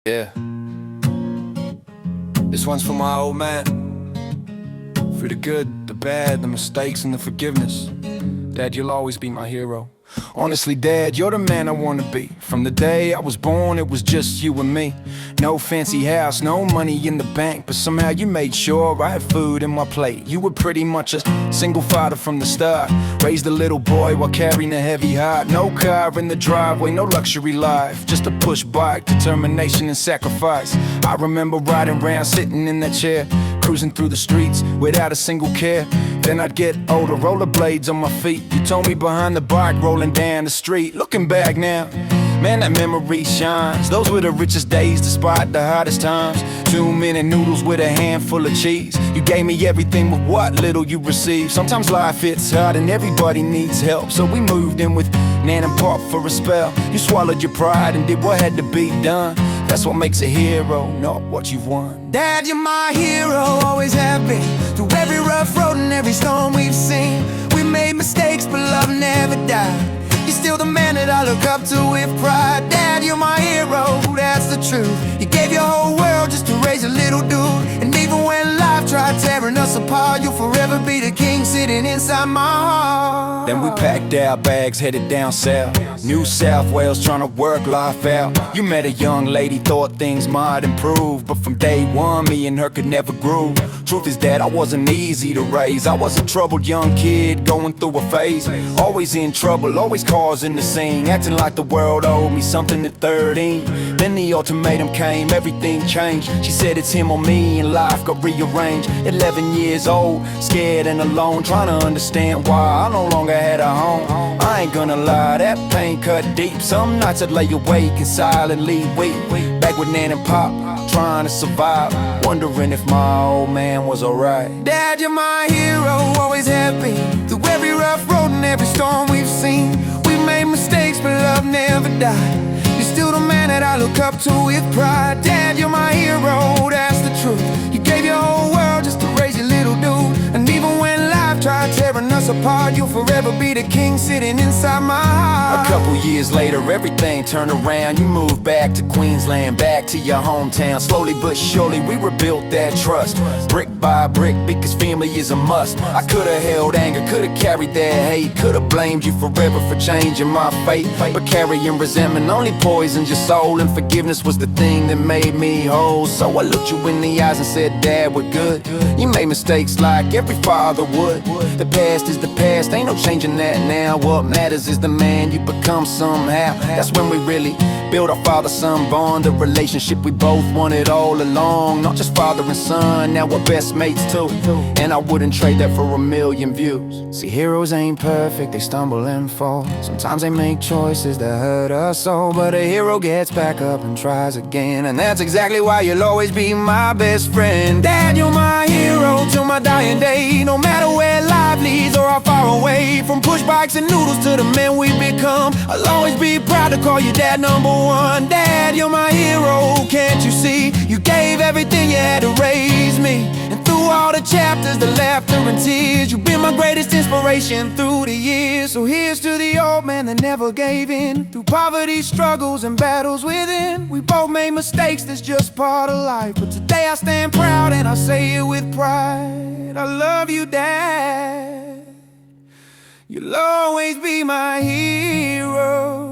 Yeah, this one's for my old man. For the good, the bad, the mistakes, and the forgiveness. Dad, you'll always be my hero. Honestly, Dad, you're the man I wanna be. From the day I was born, it was just you and me. No fancy house, no money in the bank, but somehow you made sure I had food in my plate. You were pretty much a single father from the start. Raised a little boy while carrying a heavy heart. No car in the driveway, no luxury life, just a push bike, determination and sacrifice. I remember riding around, sitting in that chair, cruising through the streets without a single care. Then I'd get older, rollerblades on my feet. You told me behind the bike, rolling down the street. Looking back now, man, that memory shines. Those were the richest days despite the hardest times. 2 minute noodles with a handful of cheese. You gave me everything with what little you received. Sometimes life hits hard and everybody needs help, so we moved in with Nan and Pop for a spell. You swallowed your pride and did what had to be done. That's what makes a hero, not what you've won. Dad, you're my hero, always have been. Through every rough road and every storm we've seen, we made mistakes, but love never died. You're still the man that I look up to with pride. Dad, you're my hero, that's the truth. You gave your whole world just to raise a little dude. And even when life tried tearing us apart, you'll forever be the king sitting inside my heart. Then we packed our bags, headed down south, New South Wales, trying to work life out. You met a young lady, thought things might improve, but from day one, me and her could never groove. Truth is that I wasn't easy to raise. I was a troubled young kid going through a phase. Always in trouble, always causing the scene, acting like the world owed me something at 13. Then the ultimatum came, everything changed. She said it's him or me, and life got rearranged. 11 years old, scared and alone, trying to understand why I no longer had a home. I ain't gonna lie, that pain cut deep. Some nights I'd lay awake and silently weep. Back with Nan and Pop, trying to survive, wondering if my old man was alright. Dad, you're my hero, always have been. Through every rough road and every storm we've seen, we made mistakes, but love never died. You're still the man that I look up to with pride. Dad, you're my hero, that's the truth. You gave your whole world just to raise your little dude. And even when life tried tearing us apart, you'll forever be the king sitting inside my heart. A couple years later, everything turned around. You moved back to Queensland, back to your hometown. Slowly but surely we rebuilt that trust, brick by brick, because family is a must. I could've held anger, could've carried that hate, could've blamed you forever for changing my fate, but carrying resentment only poisoned your soul, and forgiveness was the thing that made me whole. So I looked you in the eyes and said, Dad, we're good. You made mistakes like every father would. The past is the past, ain't no changing that now. What matters is the man you become somehow. That's when we really build our father-son bond, the relationship we both wanted all along. Not just father and son, now we're best mates too, and I wouldn't trade that for a million views. See, heroes ain't perfect, they stumble and fall. Sometimes they make choices that hurt us all, but a hero gets back up and tries again. And that's exactly why you'll always be my best friend. Dad, you're my hero till my dying day. No matter where life leads or how far away, from push bikes and noodles to the men we become, I'll always be proud to call you Dad number one. Dad, you're my hero, can't you see? You gave everything you had to raise me, and through all the chapters, the laughter and tears, you've been my greatest inspiration through the years. So here's to the old man that never gave in, through poverty, struggles, and battles within. We both made mistakes, that's just part of life, but today I stand proud and I say it with pride. I love you, Dad. You'll always be my hero.